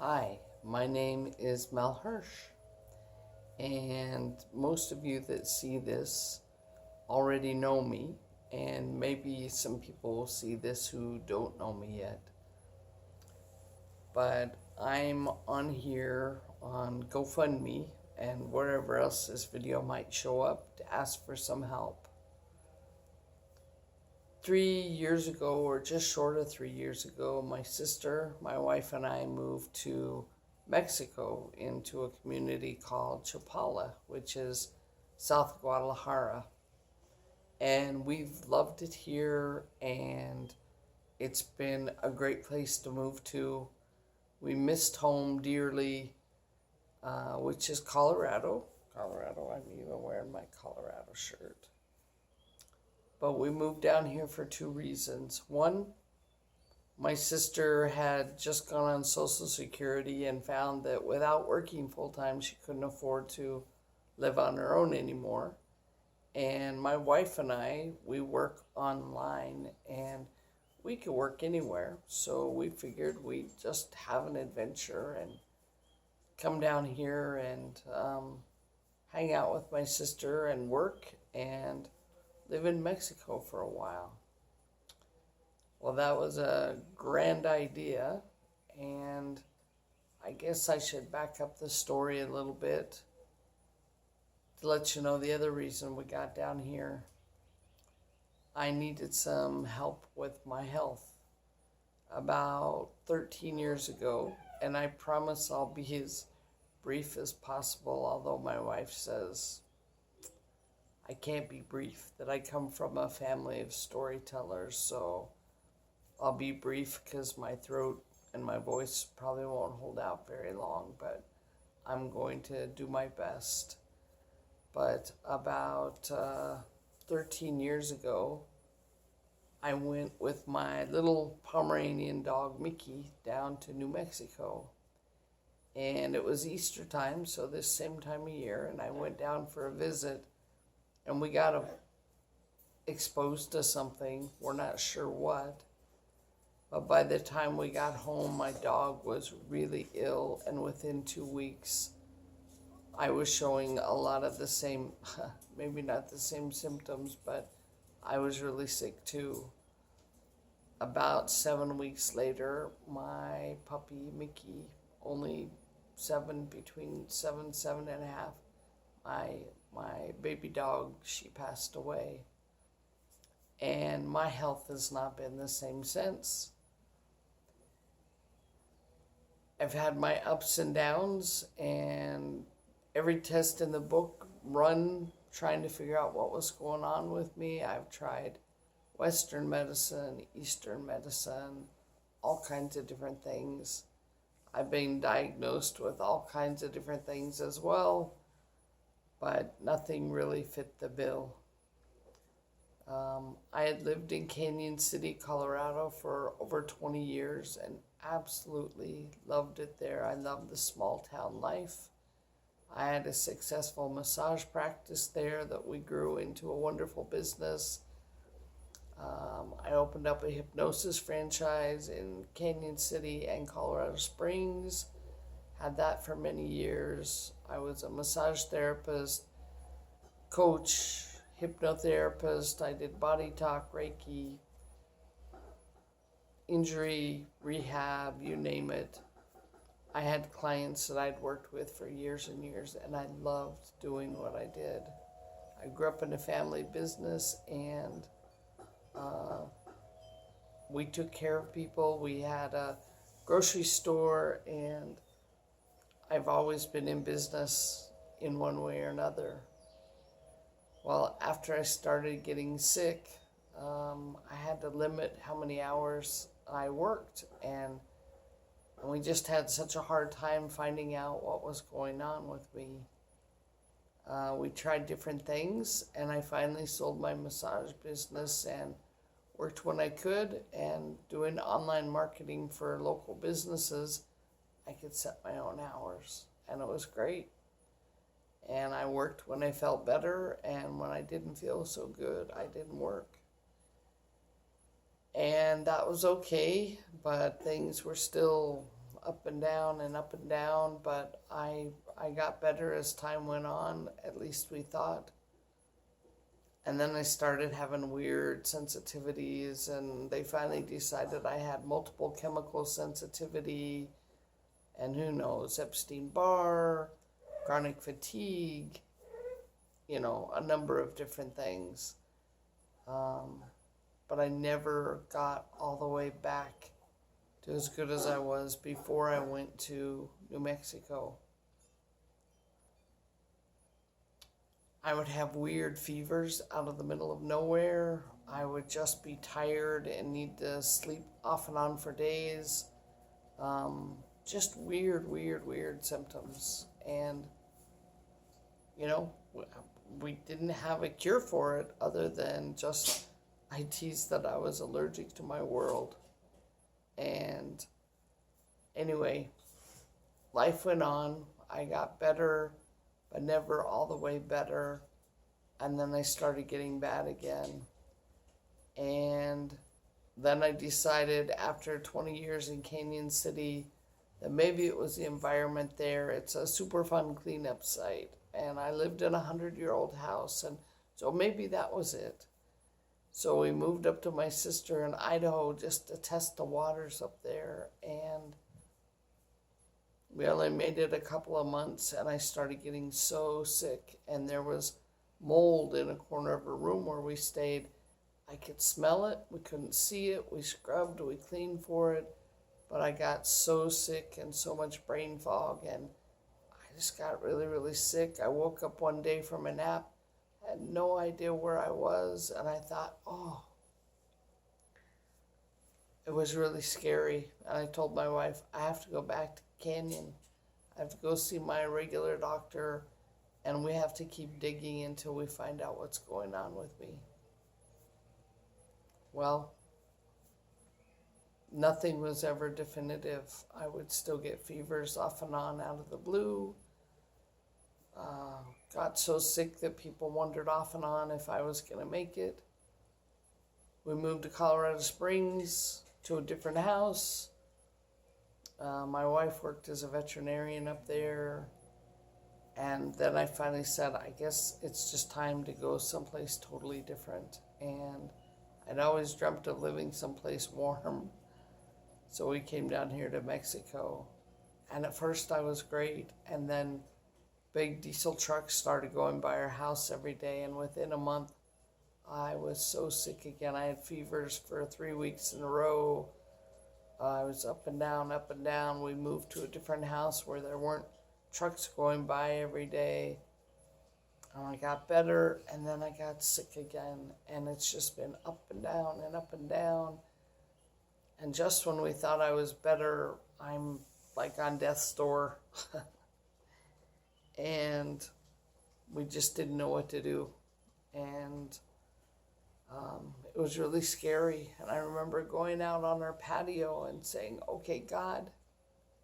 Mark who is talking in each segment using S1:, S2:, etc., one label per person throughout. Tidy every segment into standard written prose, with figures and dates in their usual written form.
S1: Hi, my name is Mel Hirsch, and most of you that see this already know me, and maybe some people will see this who don't know me yet. But I'm on here on GoFundMe and wherever else this video might show up to ask for some help. 3 years ago, or just short of 3 years ago, my sister, my wife, and I moved to Mexico into a community called Chapala, which is South Guadalajara. And we've loved it here, and it's been a great place to move to. We missed home dearly, which is Colorado. I'm even wearing my Colorado shirt. But we moved down here for two reasons. One, my sister had just gone on Social Security and found that without working full-time, she couldn't afford to live on her own anymore. And my wife and I, we work online and we could work anywhere. So we figured we'd just have an adventure and come down here and hang out with my sister and work and live in Mexico for a while. Well, that was a grand idea, and I guess I should back up the story a little bit to let you know the other reason we got down here. I needed some help with my health about 13 years ago, and I promise I'll be as brief as possible, although my wife says I can't be brief, that I come from a family of storytellers, so I'll be brief because my throat and my voice probably won't hold out very long, but I'm going to do my best. But about 13 years ago, I went with my little Pomeranian dog, Mickey, down to New Mexico. And it was Easter time, so this same time of year, and I went down for a visit. And we got exposed to something, we're not sure what. But by the time we got home, my dog was really ill, and within 2 weeks, I was showing a lot of the same, maybe not the same symptoms, but I was really sick too. About 7 weeks later, my puppy, Mickey, only between 7.5, my baby dog, she passed away. And my health has not been the same since. I've had my ups and downs, and every test in the book run trying to figure out what was going on with me. I've tried Western medicine, Eastern medicine, all kinds of different things. I've been diagnosed with all kinds of different things as well, but nothing really fit the bill. I had lived in Canyon City, Colorado for over 20 years and absolutely loved it there. I loved the small town life. I had a successful massage practice there that we grew into a wonderful business. I opened up a hypnosis franchise in Canyon City and Colorado Springs. Had that for many years. I was a massage therapist, coach, hypnotherapist. I did body talk, Reiki, injury, rehab, you name it. I had clients that I'd worked with for years and years, and I loved doing what I did. I grew up in a family business, and we took care of people. We had a grocery store, and I've always been in business in one way or another. Well, after I started getting sick, I had to limit how many hours I worked, and we just had such a hard time finding out what was going on with me. We tried different things, and I finally sold my massage business and worked when I could, and doing online marketing for local businesses, I could set my own hours, and it was great. And I worked when I felt better, and when I didn't feel so good, I didn't work. And that was okay, but things were still up and down and up and down, but I got better as time went on, at least we thought. And then I started having weird sensitivities, and they finally decided I had multiple chemical sensitivity, and who knows, Epstein-Barr, chronic fatigue, a number of different things. But I never got all the way back to as good as I was before I went to New Mexico. I would have weird fevers out of the middle of nowhere. I would just be tired and need to sleep off and on for days. Just weird symptoms. And, we didn't have a cure for it other than just I teased that I was allergic to my world. And anyway, life went on. I got better, but never all the way better. And then I started getting bad again. And then I decided after 20 years in Canyon City that maybe it was the environment there. It's a super fun cleanup site. And I lived in a 100-year-old house. And so maybe that was it. So we moved up to my sister in Idaho just to test the waters up there. And we only made it a couple of months, and I started getting so sick. And there was mold in a corner of a room where we stayed. I could smell it. We couldn't see it. We scrubbed. We cleaned for it. But I got so sick and so much brain fog. And I just got really sick. I woke up one day from a nap. Had no idea where I was, and I thought, it was really scary. And I told my wife, I have to go back to Canyon. I have to go see my regular doctor, and we have to keep digging until we find out what's going on with me. Well, nothing was ever definitive. I would still get fevers off and on out of the blue. Got so sick that people wondered off and on if I was going to make it. We moved to Colorado Springs to a different house. My wife worked as a veterinarian up there. And then I finally said, I guess it's just time to go someplace totally different. And I'd always dreamt of living someplace warm. So we came down here to Mexico. And at first I was great. And then big diesel trucks started going by our house every day, and within a month, I was so sick again. I had fevers for 3 weeks in a row. I was up and down, up and down. We moved to a different house where there weren't trucks going by every day. And I got better, and then I got sick again, and it's just been up and down and up and down. And just when we thought I was better, I'm like on death's door. And we just didn't know what to do. And it was really scary. And I remember going out on our patio and saying, okay, God,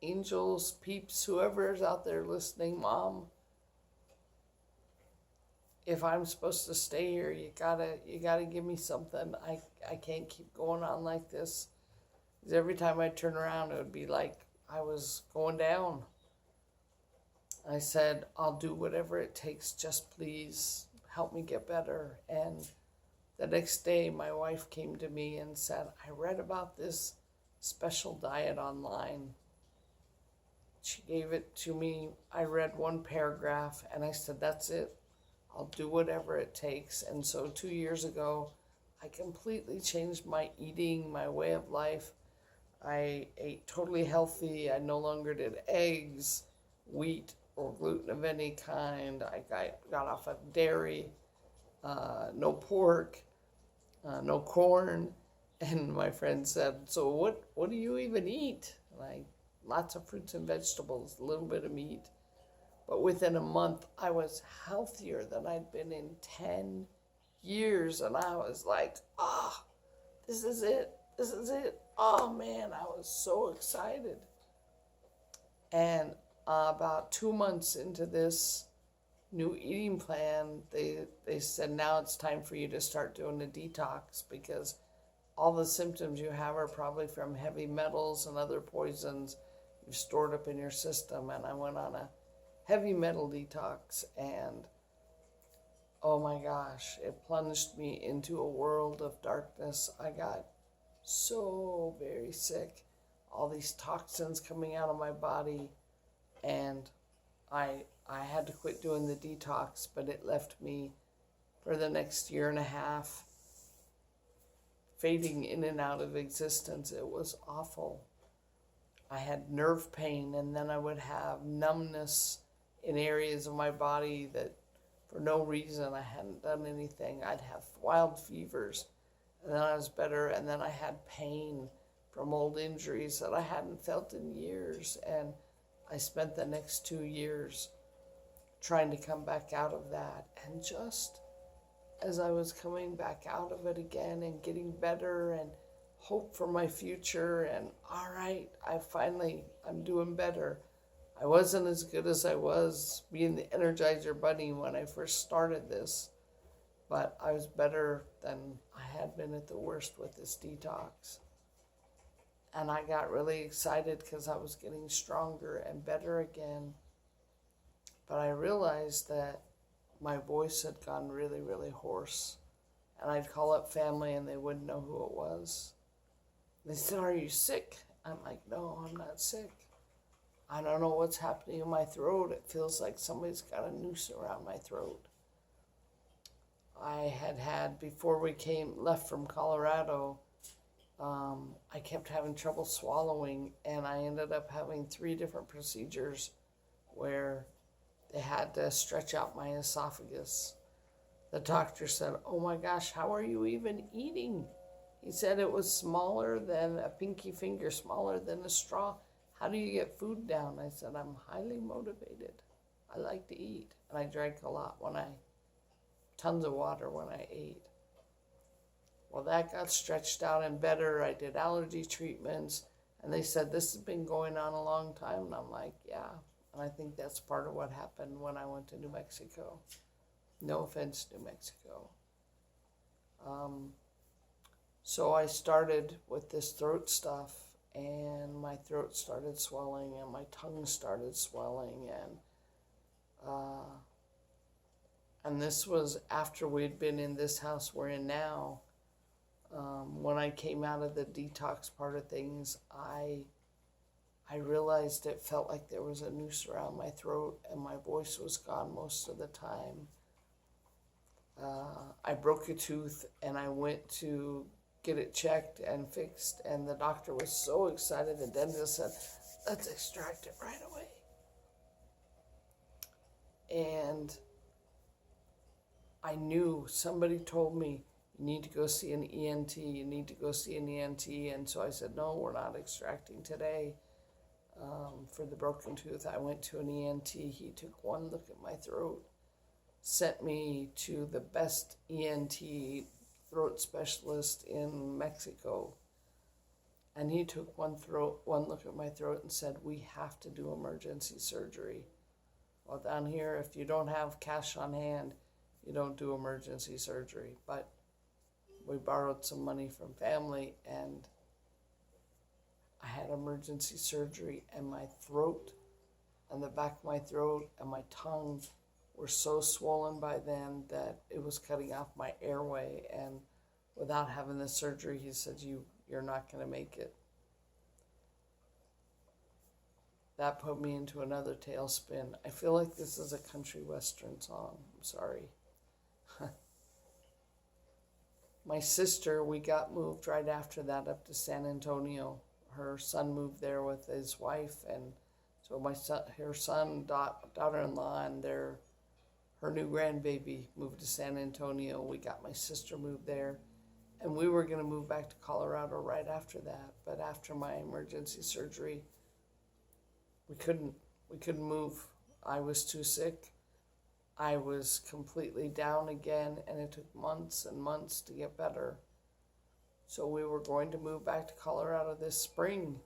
S1: angels, peeps, whoever is out there listening, Mom, if I'm supposed to stay here, you gotta give me something. I can't keep going on like this. Because every time I turn around, it would be like I was going down. I said, I'll do whatever it takes, just please help me get better. And the next day, my wife came to me and said, I read about this special diet online. She gave it to me. I read one paragraph, and I said, that's it. I'll do whatever it takes. And so 2 years ago, I completely changed my eating, my way of life. I ate totally healthy. I no longer did eggs, wheat, or gluten of any kind. I got off of dairy, no pork, no corn. And my friend said, so what do you even eat? Like lots of fruits and vegetables, a little bit of meat. But within a month, I was healthier than I'd been in 10 years. And I was like, this is it. This is it. Oh man, I was so excited. And about 2 months into this new eating plan, they said, now it's time for you to start doing a detox because all the symptoms you have are probably from heavy metals and other poisons. you've stored up in your system. And I went on a heavy metal detox, and oh my gosh, it plunged me into a world of darkness. I got so very sick, all these toxins coming out of my body, and I had to quit doing the detox, but it left me for the next year and a half fading in and out of existence. It was awful. I had nerve pain, and then I would have numbness in areas of my body that for no reason I hadn't done anything. I'd have wild fevers, and then I was better, and then I had pain from old injuries that I hadn't felt in years, and I spent the next 2 years trying to come back out of that. And just as I was coming back out of it again and getting better and hope for my future, and all right, I'm doing better. I wasn't as good as I was being the Energizer Bunny when I first started this, but I was better than I had been at the worst with this detox. And I got really excited because I was getting stronger and better again. But I realized that my voice had gone really, really hoarse. And I'd call up family and they wouldn't know who it was. They said, "Are you sick?" I'm like, "No, I'm not sick. I don't know what's happening in my throat. It feels like somebody's got a noose around my throat." I had before we left from Colorado, I kept having trouble swallowing, and I ended up having 3 different procedures where they had to stretch out my esophagus. The doctor said, "Oh my gosh, how are you even eating?" He said it was smaller than a pinky finger, smaller than a straw. "How do you get food down?" I said, "I'm highly motivated. I like to eat." And I drank a lot tons of water when I ate. Well, that got stretched out and better. I did allergy treatments, and they said, "This has been going on a long time." And I'm like, yeah. And I think that's part of what happened when I went to New Mexico. No offense, New Mexico. So I started with this throat stuff, and my throat started swelling, and my tongue started swelling, and this was after we'd been in this house we're in now. When I came out of the detox part of things, I realized it felt like there was a noose around my throat, and my voice was gone most of the time. I broke a tooth, and I went to get it checked and fixed, and the doctor was so excited. The dentist said, "Let's extract it right away." And I knew, somebody told me, "You need to go see an ENT, you need to go see an ENT." And so I said, "No, we're not extracting today." For the broken tooth, I went to an ENT. He took one look at my throat, sent me to the best ENT throat specialist in Mexico. And he took one look at my throat and said, "We have to do emergency surgery." Well, down here, if you don't have cash on hand, you don't do emergency surgery. But we borrowed some money from family, and I had emergency surgery, and my throat and the back of my throat and my tongue were so swollen by then that it was cutting off my airway. And without having the surgery, he said, you're not going to make it. That put me into another tailspin. I feel like this is a country western song. I'm sorry. My sister, we got moved right after that up to San Antonio. Her son moved there with his wife, and so her son, daughter-in-law, and her new grandbaby moved to San Antonio. We got my sister moved there, and we were going to move back to Colorado right after that. But after my emergency surgery, we couldn't move. I was too sick. I was completely down again, and it took months and months to get better. So we were going to move back to Colorado this spring,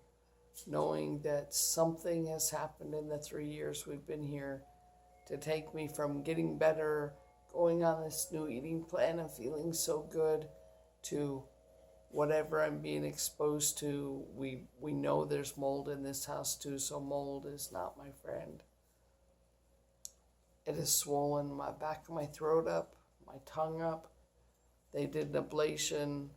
S1: knowing that something has happened in the 3 years we've been here to take me from getting better, going on this new eating plan and feeling so good, to whatever I'm being exposed to, we know there's mold in this house too, so mold is not my friend. It has swollen my back of my throat up, my tongue up. They did an ablation.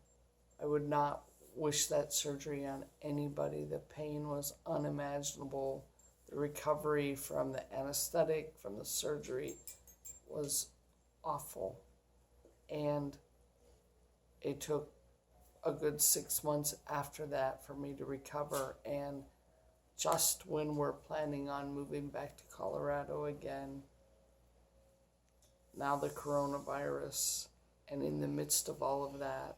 S1: I would not wish that surgery on anybody. The pain was unimaginable. The recovery from the anesthetic, from the surgery, was awful. And it took a good 6 months after that for me to recover. And just when we're planning on moving back to Colorado again, now the coronavirus, and in the midst of all of that,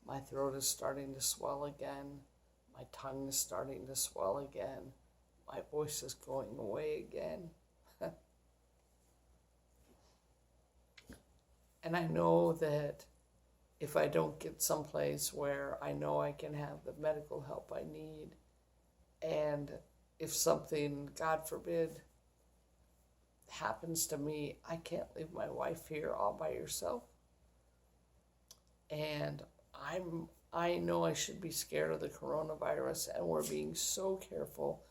S1: my throat is starting to swell again. My tongue is starting to swell again. My voice is going away again. And I know that if I don't get someplace where I know I can have the medical help I need, and if something, God forbid, happens to me, I can't leave my wife here all by herself. And I know I should be scared of the coronavirus, and we're being so careful.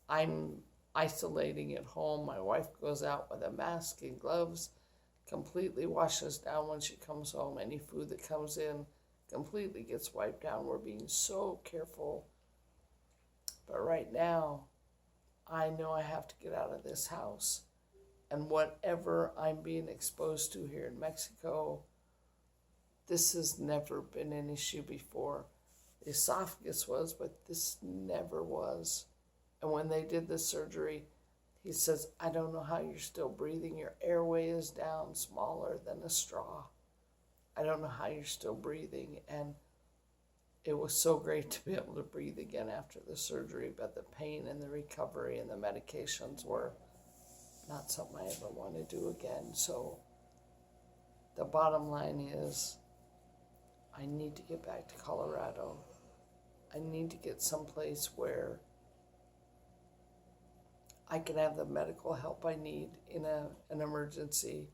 S1: I'm isolating at home. My wife goes out with a mask and gloves, completely washes down when she comes home. Any food that comes in completely gets wiped down. We're being so careful. But right now, I know I have to get out of this house. And whatever I'm being exposed to here in Mexico, this has never been an issue before. The esophagus was, but this never was. And when they did the surgery, he says, I don't know how you're still breathing. Your airway is down smaller than a straw. I don't know how you're still breathing. And it was so great to be able to breathe again after the surgery, but the pain and the recovery and the medications were not something I ever want to do again. So the bottom line is, I need to get back to Colorado. I need to get someplace where I can have the medical help I need in an emergency.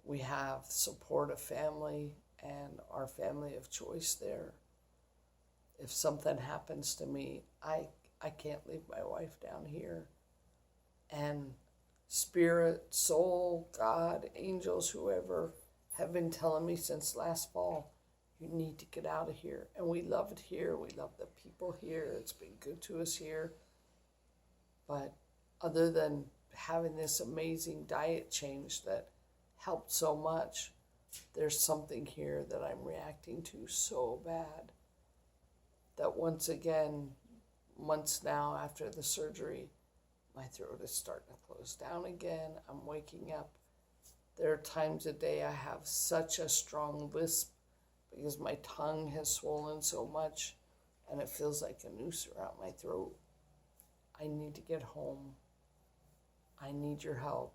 S1: We have support of family and our family of choice there. If something happens to me, I can't leave my wife down here. And spirit, soul, God, angels, whoever have been telling me since last fall, you need to get out of here. And we love it here. We love the people here. It's been good to us here. But other than having this amazing diet change that helped so much, there's something here that I'm reacting to so bad that once again, months now after the surgery, my throat is starting to close down again. I'm waking up. There are times a day I have such a strong lisp because my tongue has swollen so much and it feels like a noose around my throat. I need to get home. I need your help.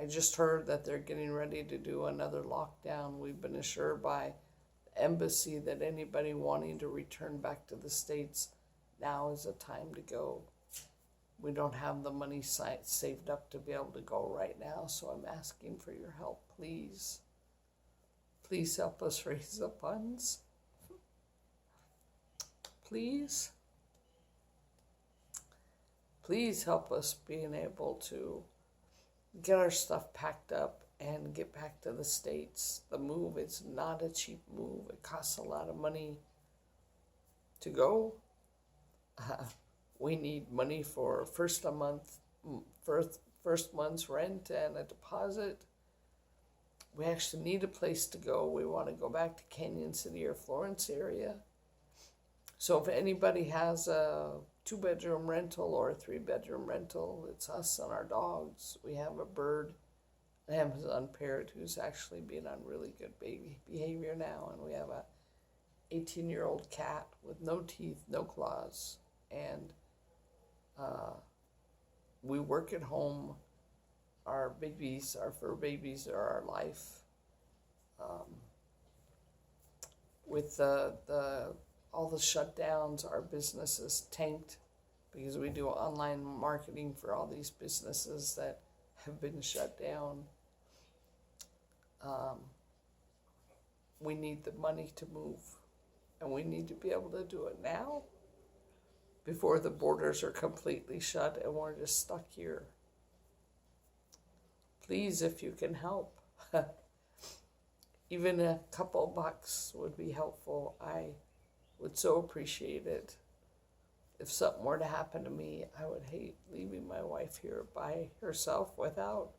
S1: I just heard that they're getting ready to do another lockdown. We've been assured by the embassy that anybody wanting to return back to the States, now is the time to go. We don't have the money saved up to be able to go right now, so I'm asking for your help, please. Please help us raise the funds. Please. Please help us being able to get our stuff packed up and get back to the States. The move is not a cheap move. It costs a lot of money to go. We need money for first month's rent and a deposit. We actually need a place to go. We want to go back to Canyon City or Florence area. So if anybody has a 2-bedroom rental or a 3-bedroom rental, it's us and our dogs. We have a bird, an Amazon parrot, who's actually been on really good baby behavior now. And we have a 18-year-old cat with no teeth, no claws. And we work at home. Our babies, our fur babies, are our life. With all the shutdowns, our business is tanked because we do online marketing for all these businesses that have been shut down. We need the money to move. And we need to be able to do it now before the borders are completely shut and we're just stuck here. Please, if you can help, even a couple bucks would be helpful. I would so appreciate it. If something were to happen to me, I would hate leaving my wife here by herself without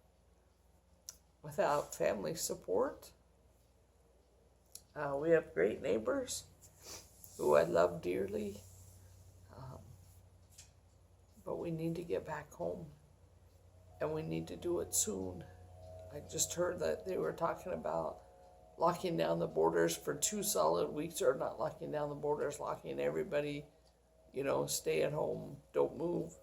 S1: family support. We have great neighbors who I love dearly, but we need to get back home, and we need to do it soon. I just heard that they were talking about locking down the borders for 2 solid weeks, or not locking down the borders, locking everybody, stay at home, don't move.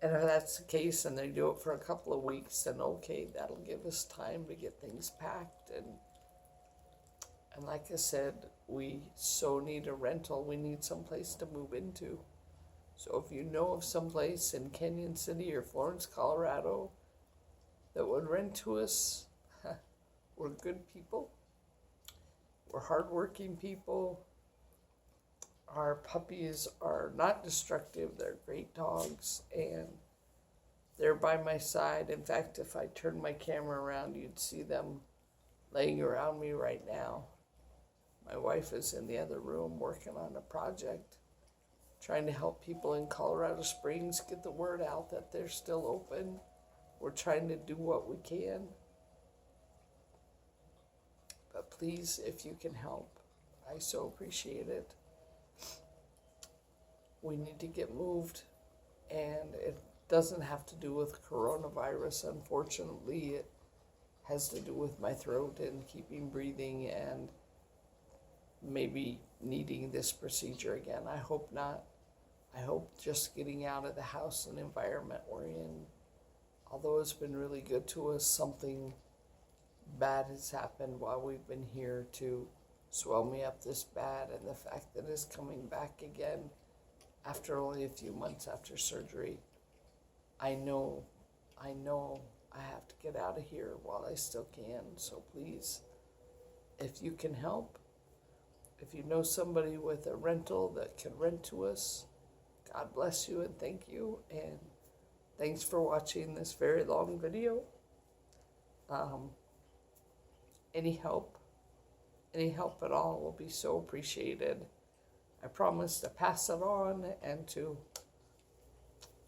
S1: And if that's the case and they do it for a couple of weeks, then okay, that'll give us time to get things packed. And like I said, we so need a rental. We need someplace to move into. So if you know of someplace in Canyon City or Florence, Colorado that would rent to us, we're good people. We're hardworking people. Our puppies are not destructive. They're great dogs, and they're by my side. In fact, if I turned my camera around, you'd see them laying around me right now. My wife is in the other room working on a project, trying to help people in Colorado Springs get the word out that they're still open. We're trying to do what we can. But please, if you can help, I so appreciate it. We need to get moved, and it doesn't have to do with coronavirus. Unfortunately, it has to do with my throat and keeping breathing and maybe needing this procedure again. I hope not. I hope just getting out of the house and environment we're in, although it's been really good to us, something bad has happened while we've been here to swell me up this bad, and the fact that it's coming back again after only a few months after surgery. I know I have to get out of here while I still can. So please, if you can help, if you know somebody with a rental that can rent to us, God bless you and thank you. And thanks for watching this very long video. Any help at all will be so appreciated. I promise to pass it on, and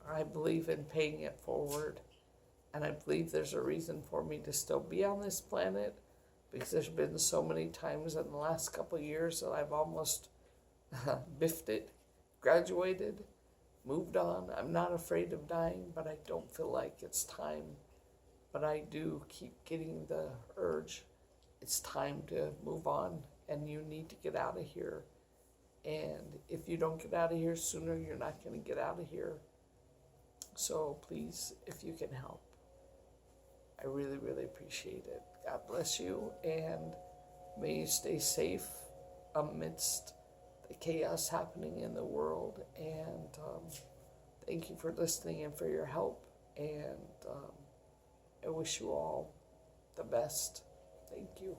S1: I believe in paying it forward. And I believe there's a reason for me to still be on this planet, because there's been so many times in the last couple of years that I've almost biffed it, graduated, moved on. I'm not afraid of dying, but I don't feel like it's time. But I do keep getting the urge. It's time to move on, and you need to get out of here. And if you don't get out of here sooner, you're not going to get out of here. So please, if you can help, I really, really appreciate it. God bless you, and may you stay safe amidst the chaos happening in the world. And thank you for listening and for your help. And I wish you all the best. Thank you.